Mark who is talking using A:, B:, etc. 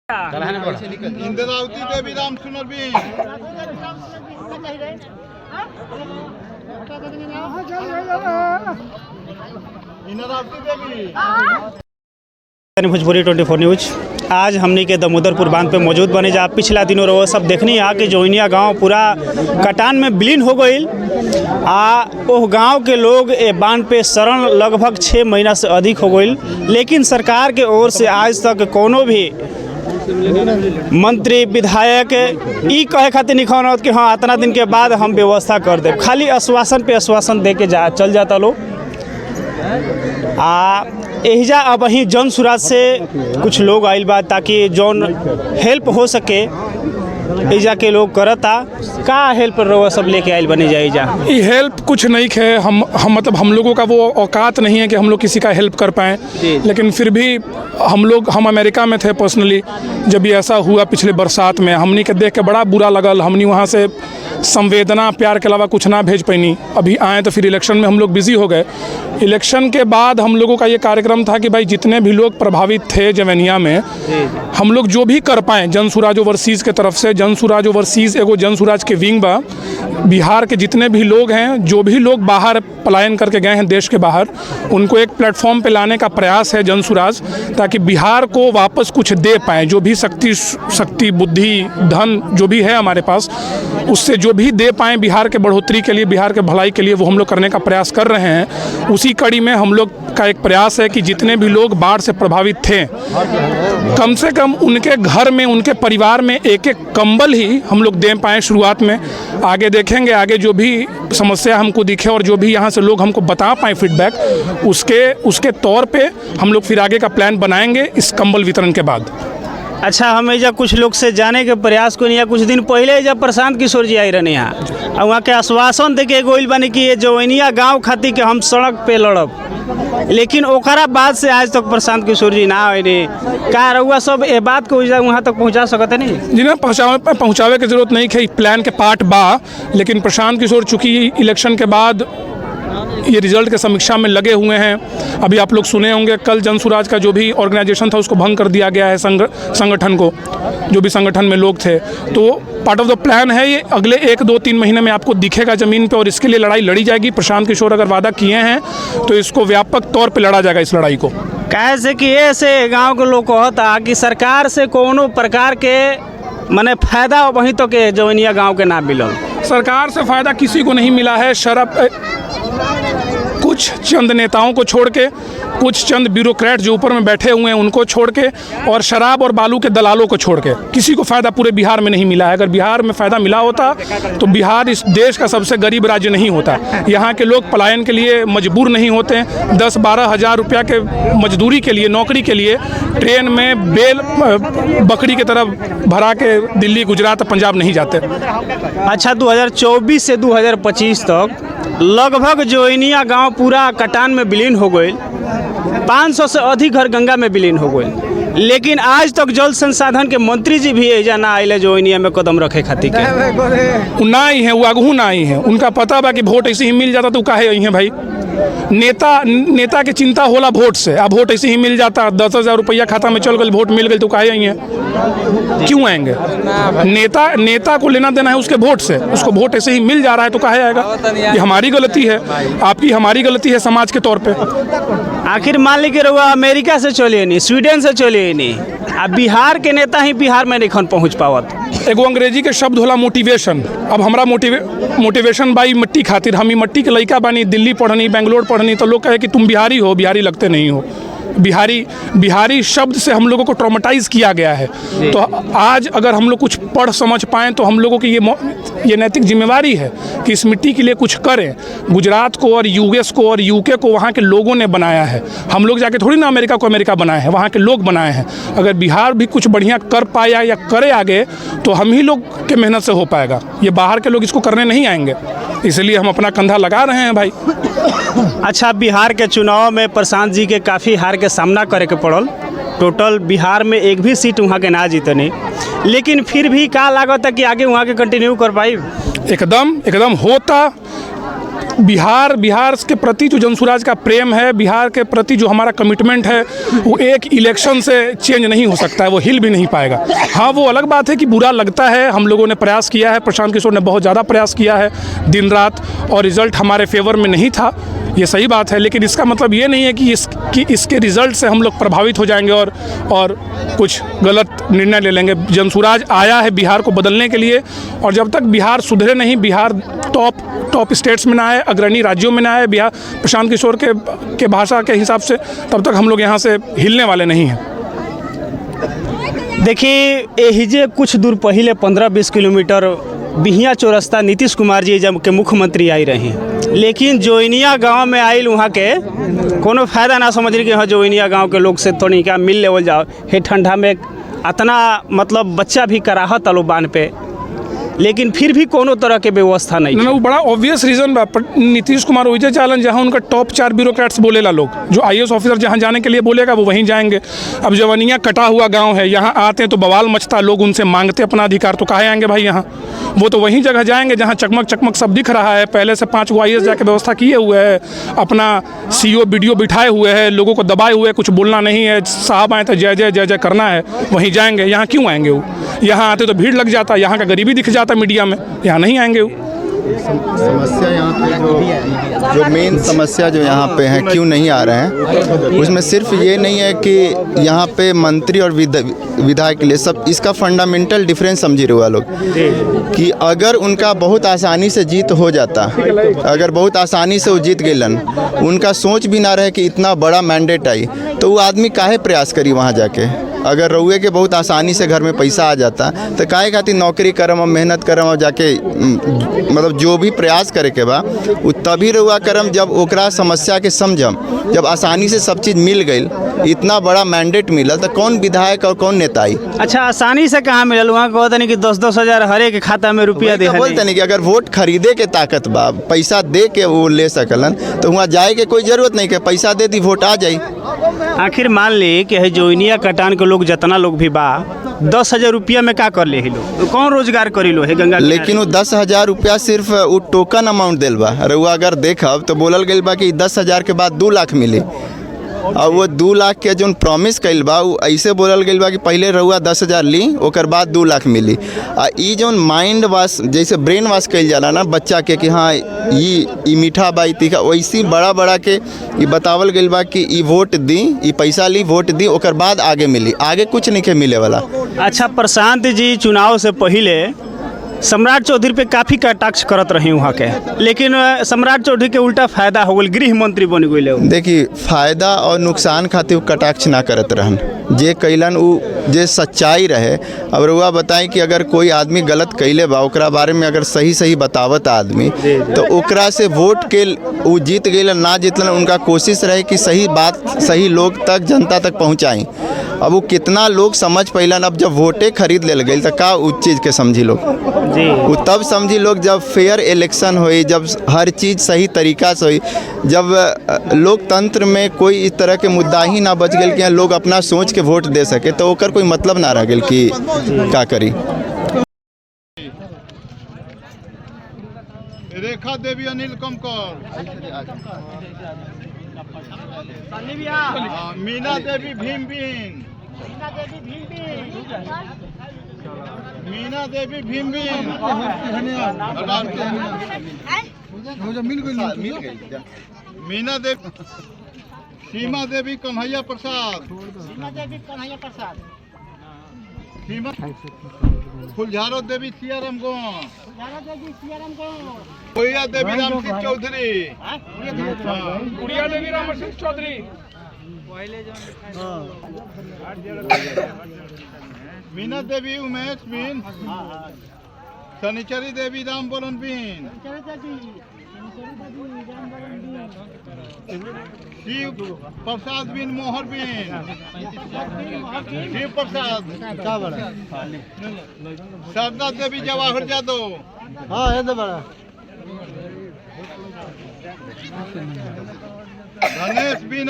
A: इंद्रावती देवी राम सुनरबी इंद्रावती देवी
B: Bhojpuri 24 news. आज हमनी के दामोदरपुर बांध पे मौजूद बने जा पिछला दिनों रहो सब देखनी है कि जोइनिया गांव पूरा कटान में विलीन हो गई। ओह गांव के लोग ए बांध पे शरण लगभग 6 महीना से अधिक हो गई, लेकिन सरकार के ओर से आज तक कोनो भी मंत्री विधायक ई कहे खातिर निखौन होत कि हाँ इतना दिन के बाद हम व्यवस्था कर दे। खाली आश्वासन पे आश्वासन दे के चल जाता लोग। एहिजा अब वहीं जन सुराज से कुछ लोग आइल बा ताकि जौन हेल्प हो सके एहिजा के लोग करता। का हेल्प रहो सब लेके आइल बने जाए जा?
C: ये हेल्प कुछ नहीं है, हम मतलब हम लोगों का वो औकात नहीं है कि हम लोग किसी का हेल्प कर पाएँ, लेकिन फिर भी हम अमेरिका में थे पर्सनली जब ये ऐसा हुआ पिछले बरसात में। हमनी के देख के बड़ा बुरा लगल। हमनी वहाँ से संवेदना प्यार के अलावा कुछ ना भेज पैनी। अभी आए तो फिर इलेक्शन में हम लोग बिजी हो गए। इलेक्शन के बाद हम लोगों का ये कार्यक्रम था कि भाई जितने भी लोग प्रभावित थे जवेनिया में, हम लोग जो भी कर पाएँ। जन सुराज ओवरसीज़ के तरफ से, जन सुराज ओवरसीज़ एगो जन सुराज के विंग बा। बिहार के जितने भी लोग हैं, जो भी लोग बाहर पलायन करके गए हैं देश के बाहर, उनको एक प्लेटफॉर्म पे लाने का प्रयास है जन सुराज, ताकि बिहार को वापस कुछ दे पाएँ। जो भी शक्ति बुद्धि धन जो भी है हमारे पास, उससे जो भी दे पाएँ बिहार के बढ़ोतरी के लिए, बिहार के भलाई के लिए, वो हम लोग करने का प्रयास कर रहे हैं। उसी कड़ी में हम लोग का एक प्रयास है कि जितने भी लोग बाढ़ से प्रभावित थे, कम से कम उनके घर में, उनके परिवार में एक एक कंबल ही हम लोग दे पाएँ शुरुआत में। आगे देखेंगे, आगे जो भी समस्या हमको दिखे और जो भी यहाँ से लोग हमको बता पाएँ फीडबैक, उसके तौर पे हम लोग फिर आगे का प्लान बनाएंगे इस कंबल वितरण के बाद।
B: अच्छा, हम एजा कुछ लोग से जाने के प्रयास को नहीं। कुछ दिन पहले जब प्रशांत किशोर जी आई रहने यहाँ, और वहाँ के आश्वासन दे के गोइल बने कि ये जोइनिया गांव खातिर के हम सड़क पे लड़ब, लेकिन ओकरा बाद से आज तक प्रशांत किशोर जी ना आए। का रहुआ सब ये बात को वहाँ तक पहुँचा सकते नहीं?
C: जी ना, पहुँचावे की जरूरत नहीं है, प्लान के पार्ट बा। लेकिन प्रशांत किशोर चूँकि इलेक्शन के बाद ये रिजल्ट के समीक्षा में लगे हुए हैं। अभी आप लोग सुने होंगे कल जन सुराज का जो भी ऑर्गेनाइजेशन था उसको भंग कर दिया गया है, संगठन को, जो भी संगठन में लोग थे। तो पार्ट ऑफ द प्लान है ये अगले 1-2-3 महीने में आपको दिखेगा ज़मीन पे, और इसके लिए लड़ाई लड़ी जाएगी। प्रशांत किशोर अगर वादा किए हैं तो इसको व्यापक तौर पर लड़ा जाएगा इस लड़ाई को।
B: कैसे कि ऐसे गाँव के लोग कहता कि सरकार से कोनो प्रकार के माने फायदा वहीं तो के जोइनिया गाँव के ना मिलल।
C: सरकार से फ़ायदा किसी को नहीं मिला है। कुछ चंद नेताओं को छोड़ के, कुछ चंद ब्यूरोक्रेट जो ऊपर में बैठे हुए हैं उनको छोड़ के, और शराब और बालू के दलालों को छोड़ के किसी को फ़ायदा पूरे बिहार में नहीं मिला है। अगर बिहार में फ़ायदा मिला होता तो बिहार इस देश का सबसे गरीब राज्य नहीं होता। यहाँ के लोग पलायन के लिए मजबूर नहीं होते। 10-12 हज़ार रुपया के मजदूरी के लिए, नौकरी के लिए ट्रेन में बेल बकरी की तरह भरा के दिल्ली, गुजरात, पंजाब नहीं जाते।
B: अच्छा, 2024 से 2025 तक लगभग जोइनिया गांव पूरा कटान में विलीन हो गई। 500 से अधिक घर गंगा में विलीन हो गई, लेकिन आज तक जल संसाधन के मंत्री जी भी एजा ना आइले जोइनिया में कदम रखे खातिर के।
C: ना ही है, वो आगू ना आई है। उनका पता बा कि वोट ऐसे ही मिल जाता तो काहे आई है भाई। नेता के चिंता होला वोट से। अब वोट ऐसे ही मिल जाता, 10,000 रुपया खाता में चल गई, वोट मिल गई तो काहे आई है? क्यों आएंगे? नेता को लेना देना है उसके वोट से। उसको वोट ऐसे ही मिल जा रहा है तो काहे आएगा? ये हमारी गलती है, आपकी हमारी गलती है समाज के तौर पे।
B: आखिर मान ली कि रहुआ अमेरिका से चलिए नहीं, स्वीडन से चलिए नहीं, अब बिहार के नेता ही बिहार में नहीं पहुँच पावत।
C: एगो अंग्रेजी के शब्द होला मोटिवेशन। अब हमारा मोटिवेशन बाई मट्टी खातिर, हम ही मट्टी के लड़का बानी, दिल्ली पढ़नी, बेंगलोर पढ़नी, तो लोग कहे कि तुम बिहारी हो, बिहारी लगते नहीं हो। बिहारी शब्द से हम लोगों को ट्रॉमेटाइज़ किया गया है। तो आज अगर हम लोग कुछ पढ़ समझ पाएँ तो हम लोगों की ये नैतिक जिम्मेवारी है कि इस मिट्टी के लिए कुछ करें। गुजरात को और यूएस को और यूके को वहाँ के लोगों ने बनाया है। हम लोग जाके थोड़ी ना अमेरिका को अमेरिका बनाए हैं, वहाँ के लोग बनाए हैं। अगर बिहार भी कुछ बढ़िया कर पाया या करे आगे तो हम ही लोग के मेहनत से हो पाएगा। ये बाहर के लोग इसको करने नहीं आएंगे, इसलिए हम अपना कंधा लगा रहे हैं भाई।
B: अच्छा, बिहार के चुनाव में प्रशांत जी के काफ़ी हार के सामना करे के पड़ल। टोटल बिहार में एक भी सीट वहाँ के ना जीतने, लेकिन फिर भी का लागत है कि आगे वहाँ के कंटिन्यू कर पाई?
C: एकदम होता। बिहार के प्रति जो जनसुराज का प्रेम है, बिहार के प्रति जो हमारा कमिटमेंट है, वो एक इलेक्शन से चेंज नहीं हो सकता है, वो हिल भी नहीं पाएगा। हाँ, वो अलग बात है कि बुरा लगता है, हम लोगों ने प्रयास किया है, प्रशांत किशोर ने बहुत ज़्यादा प्रयास किया है दिन रात, और रिज़ल्ट हमारे फेवर में नहीं था, ये सही बात है। लेकिन इसका मतलब ये नहीं है कि इसके रिज़ल्ट से हम लोग प्रभावित हो जाएंगे और कुछ गलत निर्णय ले लेंगे। जनसुराज आया है बिहार को बदलने के लिए, और जब तक बिहार सुधरे नहीं, बिहार टॉप स्टेट्स में ना आए, अग्रणी राज्यों में ना आए बिहार प्रशांत किशोर के भाषा के हिसाब से, तब तक हम लोग यहाँ से हिलने वाले नहीं हैं।
B: देखिए, एहिजे कुछ दूर पहले 15-20 किलोमीटर बिहिया चौरस्ता नीतीश कुमार जी जब के मुख्यमंत्री आई रही, लेकिन जोइनिया गांव में आइल वहाँ के कोनो फायदा ना समझ रही कि हाँ जोइनिया गांव के लोग से तो नहीं क्या मिल लेवल जाओ, हे ठंडा में इतना मतलब बच्चा भी कराहत अलो बांध पे, लेकिन फिर भी कोनो तरह के व्यवस्था नहीं।
C: ना, वो बड़ा ऑब्वियस रीज़न बा। नीतीश कुमार वही चालन जहाँ उनका टॉप 4 ब्यूरोक्रेट्स बोलेला, लोग जो IAS ऑफिसर जहाँ जाने के लिए बोलेगा वो वहीं जाएंगे। अब जवनिया कटा हुआ गांव है, यहाँ आते हैं तो बवाल मचता, लोग उनसे मांगते अपना अधिकार, तो काहे आएंगे भाई यहाँ? वो तो वहीं जगह जाएंगे जहाँ चकमक सब दिख रहा है। पहले से 5 गो IAS जाके व्यवस्था किए हुए है, अपना CO BDO बिठाए हुए है, लोगों को दबाए हुए, कुछ बोलना नहीं है, साहब आए तो जय जय करना है, वहीं जाएंगे। यहाँ क्यों आएंगे वो? यहाँ आते तो भीड़ लग जाता, यहाँ का गरीबी दिख जाता मीडिया में, यहाँ नहीं आएंगे वो।
D: समस्या यहाँ पे जो मेन समस्या जो यहाँ पे है, क्यों नहीं आ रहे हैं, उसमें सिर्फ ये नहीं है कि यहाँ पे मंत्री और विधायक के लिए सब, इसका फंडामेंटल डिफरेंस समझ रहे हो लोग कि अगर उनका बहुत आसानी से जीत हो जाता, अगर बहुत आसानी से वो जीत गए, उनका सोच भी ना रहे कि इतना बड़ा मैंडेट आई, तो वो आदमी काहे प्रयास करी वहाँ जाके। अगर रउए के बहुत आसानी से घर में पैसा आ जाता तो काहे खातिर नौकरी करम और मेहनत करम और जाके मतलब जो भी प्रयास करे के बा वो तभी रउआ करम जब ओकरा समस्या के समझम। जब आसानी से सब चीज़ मिल गई, इतना बड़ा मैंडेट मिलल, तो कौन विधायक और कौन नेता आई?
B: अच्छा, आसानी से कहाँ मिलल? वहाँ कहते नहीं कि 10-10 हज़ार हर एक खाता में रुपया दे,
D: बोलते नहीं कि अगर वोट खरीदे के ताकत बा, पैसा दे के वो ले सकलन, तो वहाँ जाए के कोई जरूरत नहीं कि पैसा दे दी वोट आ जाई।
B: आखिर मान ली कि है जोइनिया कटान के लोग जितना लोग भी बा, 10,000 रुपया में का कर ले ही लोग, तो कौन रोजगार करी लो है गंगा?
D: लेकिन वो 10,000 रुपया सिर्फ वो टोकन अमाउंट दिल बा। रउआ अगर देखब तो बोलल गई बा कि 10,000 के बाद 2 लाख मिली, और वो 2 लाख के जो प्रॉमिस कइल बा वो ऐसे बोलल गई बा कि पहले रउआ 10,000 ली, ओकर बाद 2 लाख मिली। आ ई जो माइंड वाश, जैसे ब्रेन वाश कइल जाला ना बच्चा के कि हाँ ई मीठा बा, ई तीखा, वैसी बड़ा के ये बतावल गई बा कि ई वोट दी, ई पैसा ली, वोट दी, ओकर बाद आगे मिली, आगे कुछ नहीं के मिले वाला।
B: अच्छा, प्रशांत जी चुनाव से पहले सम्राट चौधरी पे काफ़ी कटाक्ष करत रही वहाँ के, लेकिन सम्राट चौधरी के उल्टा फायदा हो गई, गृह मंत्री बन गए।
D: देखिए, फायदा और नुकसान खातिर कटाक्ष ना करत रहन, जे कैलन उ जे सच्चाई रहे। अब रुआ बताएं कि अगर कोई आदमी गलत कैले बा, ओकरा बारे में अगर सही बतावत आदमी, तो ओकरा से वोट के उ जीत गए ना जीतलन, उनका कोशिश रहे कि सही बात सही लोग तक, जनता तक पहुँचाएँ। अब वो कितना लोग समझ पैलन, अब जब वोटे खरीद ले गई तो का उस चीज़ के समझी लोग
B: जी,
D: वो तब समझी लोग जब फेयर इलेक्शन हुई, जब हर चीज़ सही तरीका से हुई, जब लोकतंत्र में कोई इस तरह के मुद्दा ही ना बच गए कि लोग अपना सोच के वोट दे सके, तो ओकर कोई मतलब ना रह गया कि क्या करी।
A: रेखा देवी अनिल कमकर, मीना देवी भीम बीन, मीना देवी भीम बीन, मीना देवी, सीमा देवी कन्हैया प्रसाद, सीमा फुलझारो देवी सियाराम गों, भैया देवी राम सिंह चौधरी,
C: गुड़िया देवी राम सिंह चौधरी,
A: मीना देवी उमेश बीन, शनिचरी देवी राम बलन बीन, शिव प्रसाद बीन मोहर बीन, शिव प्रसाद, शारदा देवी जवाहर यादव, गणेश बीन